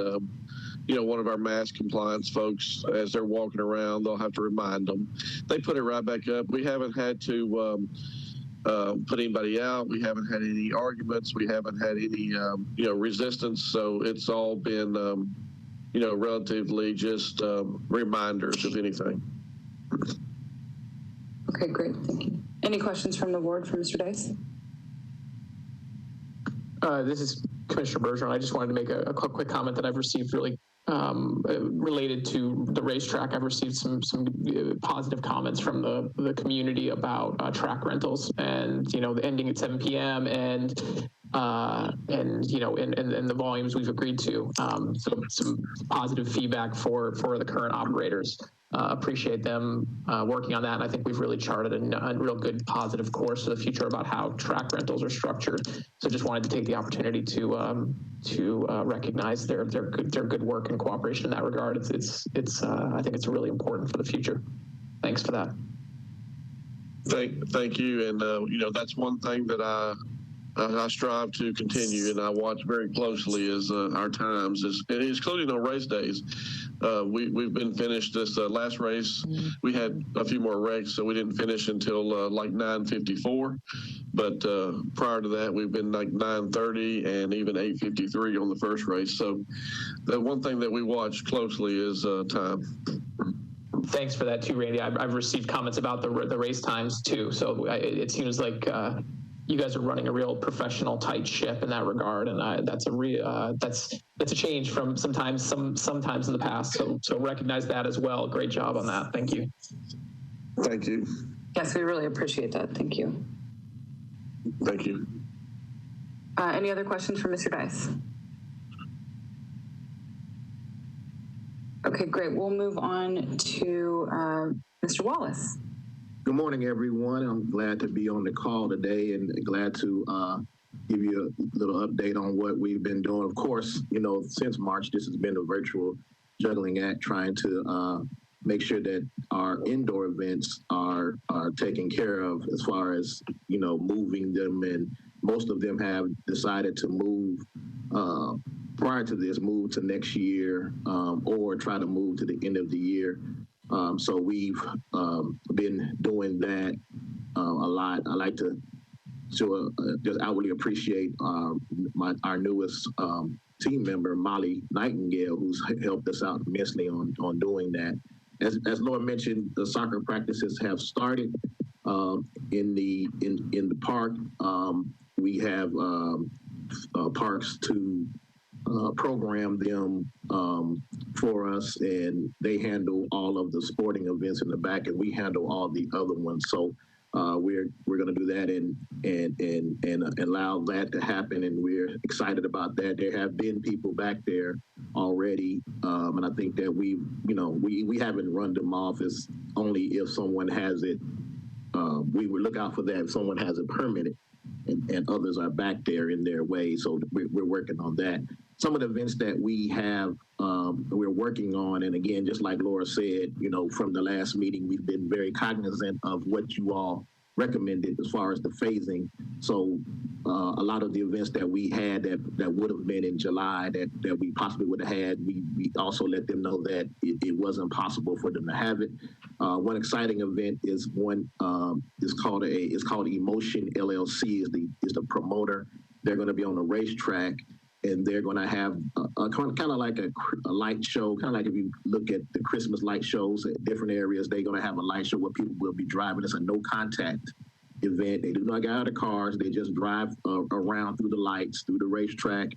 one of our mask compliance folks, as they're walking around, they'll have to remind them. They put it right back up. We haven't had to put anybody out. We haven't had any arguments. We haven't had any, resistance. So it's all been, relatively just reminders, if anything. Okay, great. Thank you. Any questions from the board for Mr. Dice? This is Commissioner Bergeron. I just wanted to make a quick comment that I've received really related to the racetrack. I've received some positive comments from the community about track rentals and, the ending at 7 p.m. and the volumes we've agreed to. So some positive feedback for the current operators. appreciate them working on that. And I think we've really charted a real good positive course for the future about how track rentals are structured. So just wanted to take the opportunity to recognize their good work and cooperation in that regard. I think it's really important for the future. Thanks for that. Thank you. And, that's one thing that I strive to continue, and I watch very closely is our times, including on race days. We've been finished this last race. We had a few more wrecks, so we didn't finish until like 9:54. But prior to that, we've been like 9:30 and even 8:53 on the first race. So the one thing that we watch closely is time. Thanks for that too, Randy. I've received comments about the race times too. So it seems like you guys are running a real professional, tight ship in that regard, and that's a change from sometimes in the past. So recognize that as well. Great job on that. Thank you. Thank you. Yes, we really appreciate that. Thank you. Thank you. Any other questions for Mr. Dice? Okay, great. We'll move on to Mr. Wallace. Good morning, everyone. I'm glad to be on the call today and glad to give you a little update on what we've been doing. Of course, since March, this has been a virtual juggling act trying to make sure that our indoor events are taken care of as far as, moving them. And most of them have decided to move prior to this, move to next year or try to move to the end of the year. So we've been doing that a lot. I like to just outwardly appreciate our newest team member, Molly Nightingale, who's helped us out immensely on doing that. As Laura mentioned, the soccer practices have started in the park. We have parks to program them for us, and they handle all of the sporting events in the back, and we handle all the other ones. So we're going to do that and allow that to happen, and we're excited about that. There have been people back there already, and I think that we haven't run them off. It's only if someone has it. We would look out for that if someone has it permitted, and others are back there in their way. So we're working on that. Some of the events that we have, we're working on, and again, just like Laura said, from the last meeting, we've been very cognizant of what you all recommended as far as the phasing. So a lot of the events that we had that would have been in July that we possibly would have had, we also let them know that it wasn't possible for them to have it. One exciting event is one it's called Emotion LLC is the promoter. They're going to be on a racetrack, and they're going to have a kind of like a light show, kind of like if you look at the Christmas light shows at different areas, they're going to have a light show where people will be driving. It's a no contact event. They do not get out of cars. They just drive around through the lights, through the racetrack.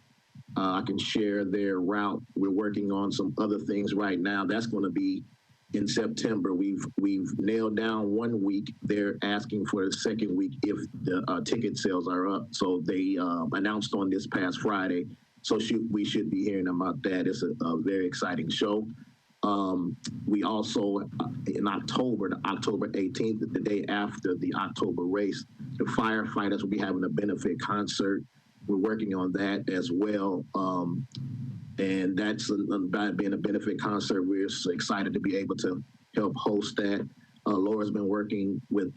I can share their route. We're working on some other things right now. That's going to be in September. We've nailed down 1 week. They're asking for the second week if the ticket sales are up. So they announced on this past Friday. So we should be hearing about that. It's a very exciting show. We also, in October 18th, the day after the October race, the firefighters will be having a benefit concert. We're working on that as well. And that's about being a benefit concert. We're so excited to be able to help host that. Laura's been working with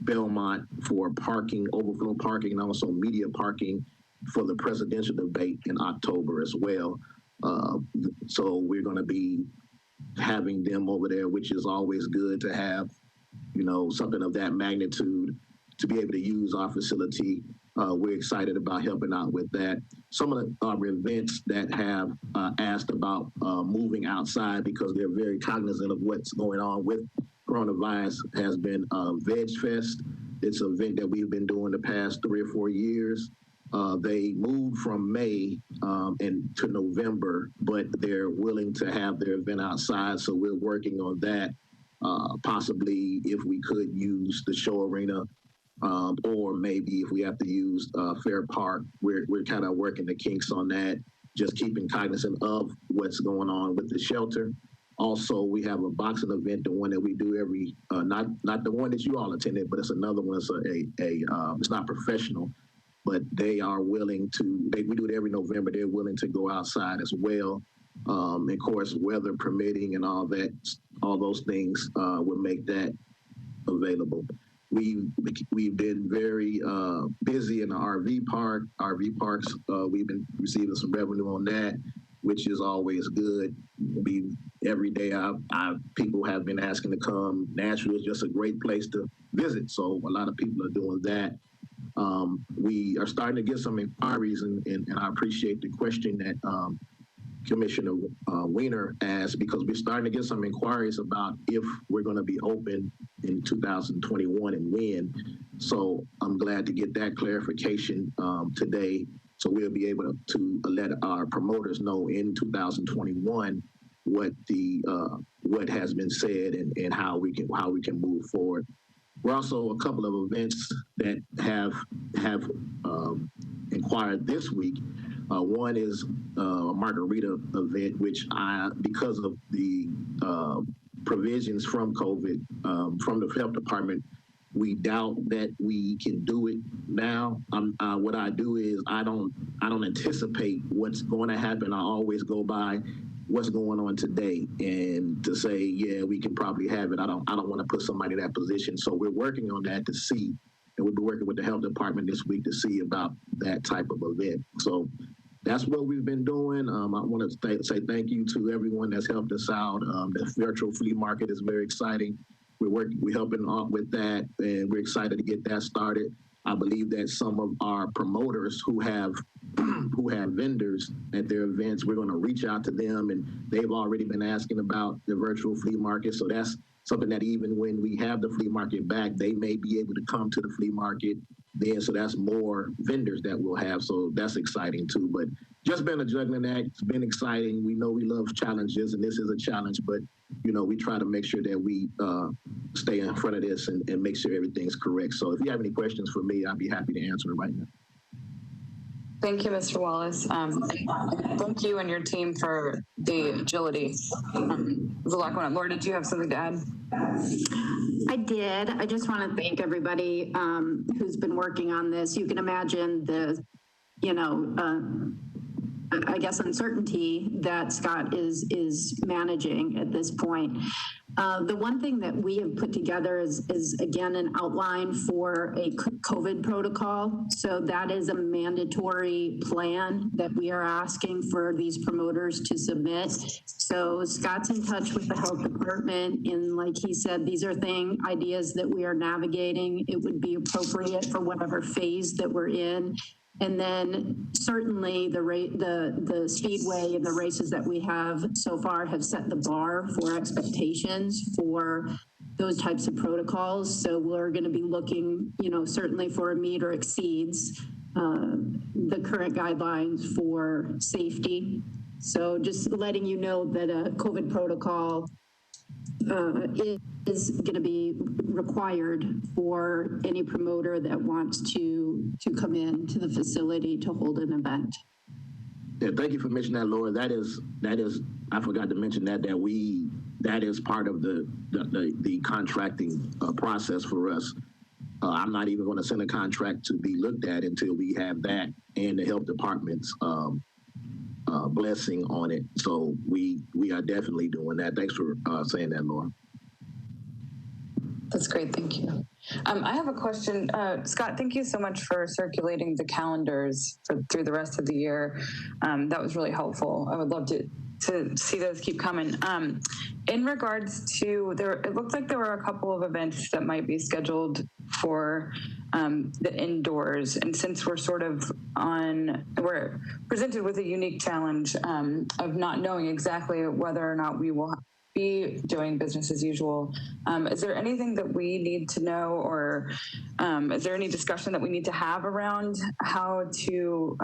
Belmont for parking, overflow parking, and also media parking for the presidential debate in October as well. So we're going to be having them over there, which is always good to have, something of that magnitude to be able to use our facility. We're excited about helping out with that. Some of our events that have asked about moving outside because they're very cognizant of what's going on with coronavirus has been Veg Fest. It's an event that we've been doing the past 3 or 4 years. They moved from May to November, but they're willing to have their event outside. So we're working on that. Possibly if we could use the show arena, or maybe if we have to use Fair Park, we're kind of working the kinks on that, just keeping cognizant of what's going on with the shelter. Also, we have a boxing event, the one that we do every, not the one that you all attended, but it's another one. It's it's not professional, but they are willing to, we do it every November. They're willing to go outside as well. Of course, weather permitting and all that, all those things would make that available. We've been very busy in the RV parks. We've been receiving some revenue on that, which is always good. Every day people have been asking to come. Nashville is just a great place to visit, so a lot of people are doing that. We are starting to get some inquiries, and I appreciate the question that Commissioner Weiner asked, because we're starting to get some inquiries about if we're going to be open in 2021 and when. So I'm glad to get that clarification today, so we'll be able to let our promoters know in 2021 what has been said and how we can move forward. We're also a couple of events that have inquired this week. One is a margarita event, which because of the provisions from COVID, from the health department, we doubt that we can do it now. What I do is I don't anticipate what's going to happen. I always go by what's going on today, and to say, yeah, we can probably have it. I don't want to put somebody in that position. So we're working on that to see, and we'll be working with the health department this week to see about that type of event. So that's what we've been doing. I want to say thank you to everyone that's helped us out. The virtual flea market is very exciting. We're helping out with that, and we're excited to get that started. I believe that some of our promoters who have vendors at their events, we're going to reach out to them, and they've already been asking about the virtual flea market. So that's something that even when we have the flea market back, they may be able to come to the flea market then. So that's more vendors that we'll have. So that's exciting too. But just been a juggling act. It's been exciting. We know we love challenges, and this is a challenge, but we try to make sure that we stay in front of this and make sure everything's correct. So if you have any questions for me, I'd be happy to answer it right now. Thank you, Mr. Wallace. Thank you and your team for the agility. There's a lot going on. Laura, did you have something to add? I did. I just want to thank everybody who's been working on this. You can imagine the, I guess, uncertainty that Scott is managing at this point. The one thing that we have put together is again, an outline for a COVID protocol. So that is a mandatory plan that we are asking for these promoters to submit. So Scott's in touch with the health department, and like he said, these are ideas that we are navigating. It would be appropriate for whatever phase that we're in. And then certainly the speedway and the races that we have so far have set the bar for expectations for those types of protocols. So we're going to be looking, certainly for a meet or exceeds the current guidelines for safety. So just letting you know that a COVID protocol is going to be required for any promoter that wants to come in to the facility to hold an event. Yeah, thank you for mentioning that, Laura. That is, I forgot to mention that is part of the contracting process for us. I'm not even going to send a contract to be looked at until we have that and the health department's blessing on it. So we are definitely doing that. Thanks for saying that, Laura. That's great. Thank you. I have a question. Scott, thank you so much for circulating the calendars through the rest of the year. That was really helpful. I would love to see those keep coming. In regards to, it looked like there were a couple of events that might be scheduled for the indoors. And since we're we're presented with a unique challenge of not knowing exactly whether or not we will be doing business as usual. Is there anything that we need to know, or is there any discussion that we need to have around how to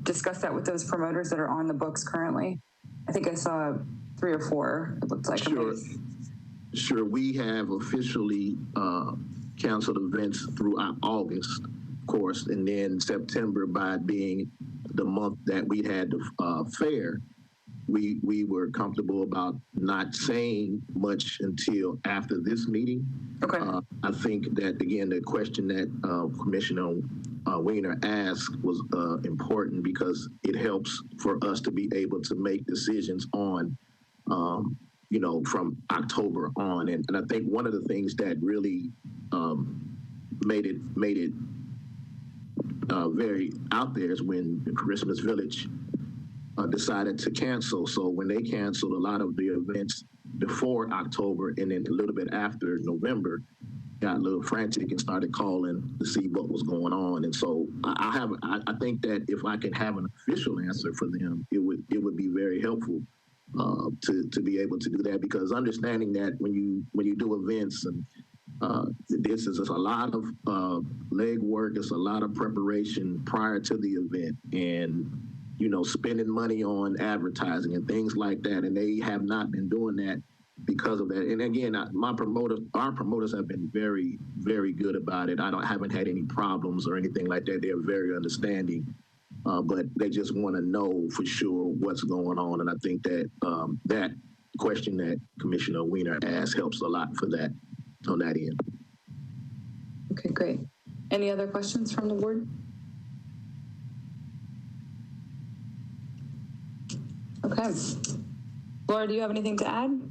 discuss that with those promoters that are on the books currently? I think I saw 3 or 4, it looked like. Sure. We have officially canceled events throughout August, of course, and then September, by being the month that we had the fair. we were comfortable about not saying much until after this meeting. Okay. I think that, again, the question that Commissioner Weiner asked was important because it helps for us to be able to make decisions on, from October on. And I think one of the things that really made it very out there is when Christmas Village decided to cancel. So when they canceled a lot of the events before October and then a little bit after November, got a little frantic and started calling to see what was going on. And so I think that if I could have an official answer for them, it would be very helpful to be able to do that, because understanding that when you do events and this is a lot of legwork, it's a lot of preparation prior to the event, and spending money on advertising and things like that, and they have not been doing that because of that. And again, our promoters have been very, very good about it. I haven't had any problems or anything like that. They're very understanding, but they just want to know for sure what's going on. And I think that that question that Commissioner Weiner asked helps a lot for that on that end. Okay, great. Any other questions from the board? Okay. Laura, do you have anything to add?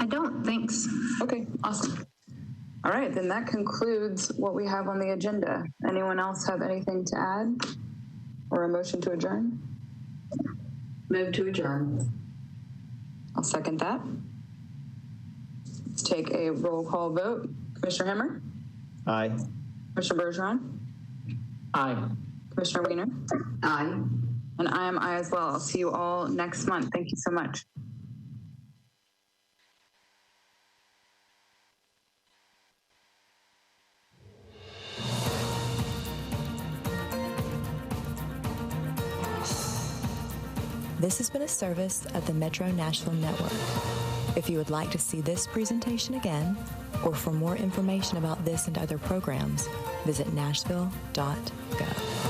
I don't. Thanks. Okay, awesome. All right, then that concludes what we have on the agenda. Anyone else have anything to add or a motion to adjourn? Move to adjourn. I'll second that. Let's take a roll call vote. Commissioner Hemmer? Aye. Commissioner Bergeron? Aye. Commissioner Weiner? Aye. And I am aye as well. I'll see you all next month. Thank you so much. This has been a service of the Metro Nashville Network. If you would like to see this presentation again, or for more information about this and other programs, visit nashville.gov.